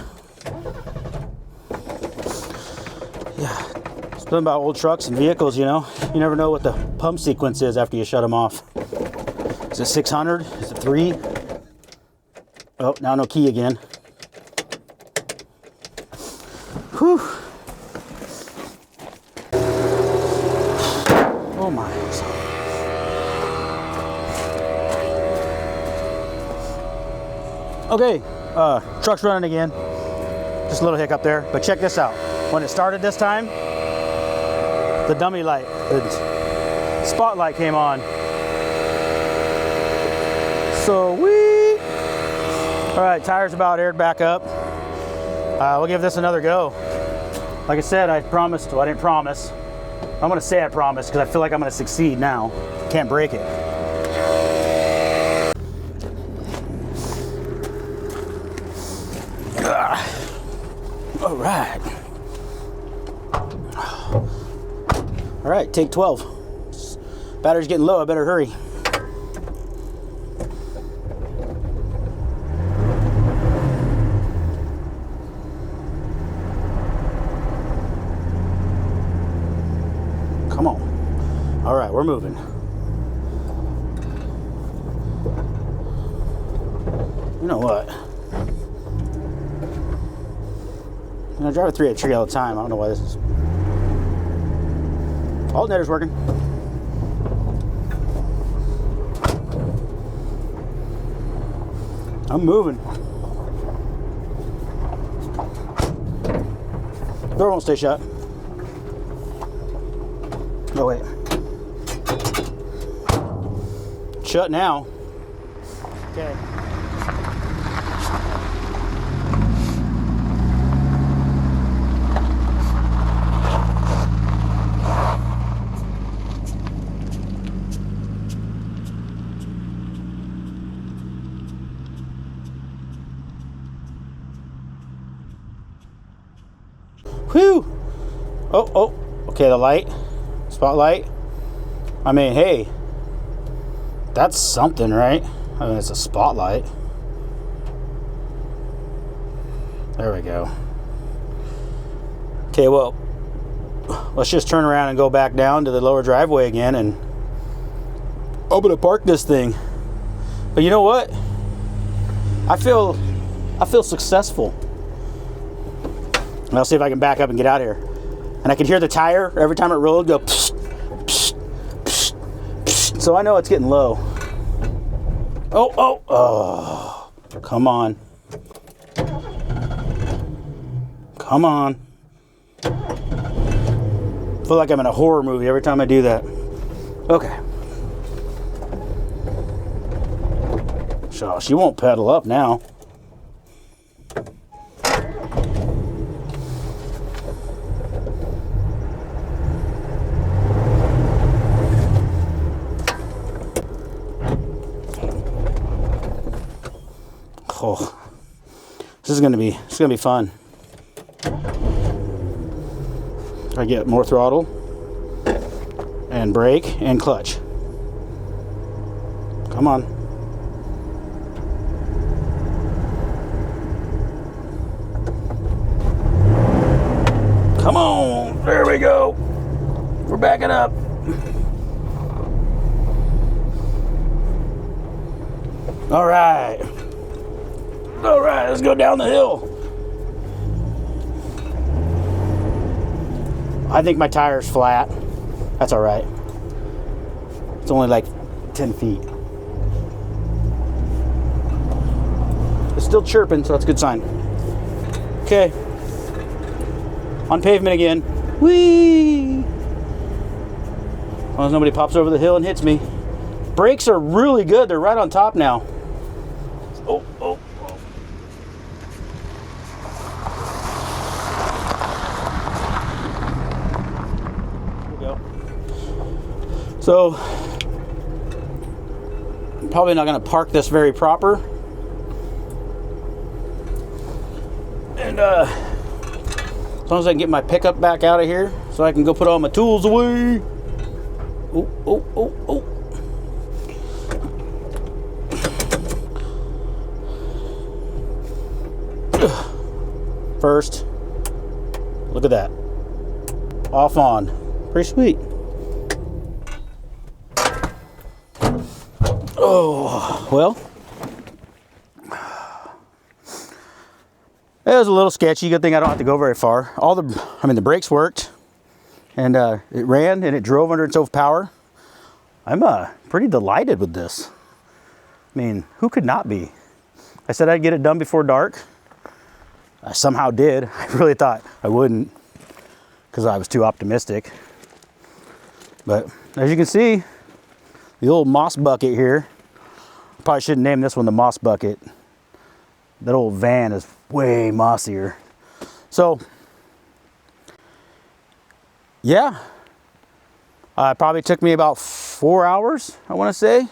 Speaker 1: Yeah. Something about old trucks and vehicles, you know. You never know what the pump sequence is after you shut them off. Is it 600? Is it 3? Oh, now no key again. Whew. Oh my. Okay, truck's running again. Just a little hiccup there, but check this out. When it started this time, the dummy light, the spotlight came on. Sweet. All right, tires about aired back up. We'll give this another go. Like I said, I promised, well, I didn't promise. I'm gonna say I promised because I feel like I'm gonna succeed now. Can't break it. All right. All right, take 12. Battery's getting low, I better hurry. Come on. All right, we're moving. You know what? I drive a 3/8 tree all the time. I don't know why this is. Alternator's working. I'm moving. Door won't stay shut. Oh wait. Shut now. Okay. Whew. Oh, okay, the light, spotlight. I mean, hey, that's something, right? I mean, it's a spotlight. There we go. Okay, well, let's just turn around and go back down to the lower driveway again, and I'm gonna park this thing. But you know what? I feel successful. And I'll see if I can back up and get out of here. And I can hear the tire every time it rolled go psh, psh, psh, psh. So I know it's getting low. Oh, come on. Come on. I feel like I'm in a horror movie every time I do that. Okay. So she won't pedal up now. Oh, this is gonna be fun. I get more throttle and brake and clutch. Come on. Come on, there we go. We're backing up. All right. All right, let's go down the hill. I think my tire's flat. That's all right. It's only like 10 feet. It's still chirping, so that's a good sign. Okay. On pavement again. Whee! As long as nobody pops over the hill and hits me. Brakes are really good. They're right on top now. Oh. So, I'm probably not going to park this very proper. And as long as I can get my pickup back out of here so I can go put all my tools away. Oh. First, look at that. off on. Pretty sweet. Oh, well. It was a little sketchy. Good thing I don't have to go very far. The brakes worked, and it ran and it drove under its own power. I'm pretty delighted with this. I mean, who could not be? I said I'd get it done before dark. I somehow did. I really thought I wouldn't because I was too optimistic. But as you can see, the old moss bucket here. I probably shouldn't name this one the moss bucket. That old van is way mossier. So, yeah. It probably took me about 4 hours, I want to say.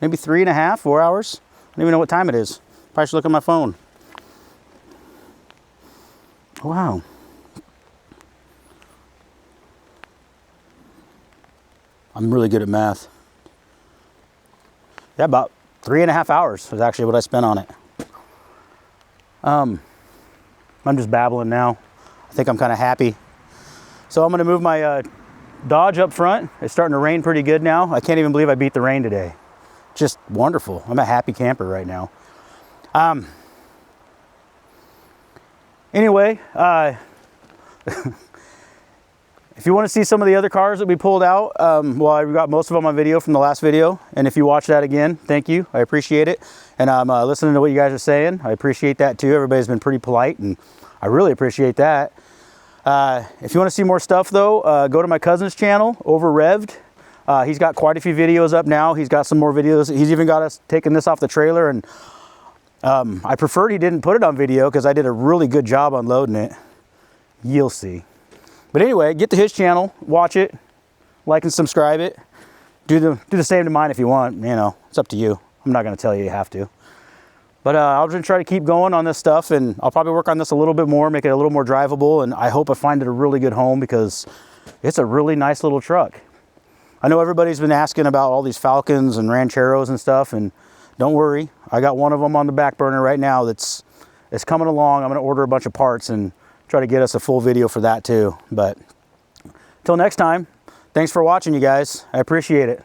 Speaker 1: Maybe 3.5, 4 hours. I don't even know what time it is. Probably should look at my phone. Wow. I'm really good at math. Yeah, about 3.5 hours is actually what I spent on it. I'm just babbling now. I think I'm kind of happy. So I'm going to move my Dodge up front. It's starting to rain pretty good now. I can't even believe I beat the rain today. Just wonderful. I'm a happy camper right now. Anyway, if you want to see some of the other cars that we pulled out, well, I got most of them on video from the last video. And if you watch that again, thank you. I appreciate it. And I'm listening to what you guys are saying. I appreciate that too. Everybody's been pretty polite, and I really appreciate that. If you want to see more stuff though, go to my cousin's channel, Over Revved. He's got quite a few videos up now. He's got some more videos. He's even got us taking this off the trailer, and I preferred he didn't put it on video because I did a really good job unloading it. You'll see. But anyway, get to his channel, watch it, like and subscribe it. Do the same to mine if you want. You know, it's up to you. I'm not going to tell you you have to. But I'll just try to keep going on this stuff, and I'll probably work on this a little bit more, make it a little more drivable, and I hope I find it a really good home because it's a really nice little truck. I know everybody's been asking about all these Falcons and Rancheros and stuff, and don't worry, I got one of them on the back burner right now it's coming along. I'm going to order a bunch of parts and try to get us a full video for that too. But until next time, thanks for watching, you guys. I appreciate it.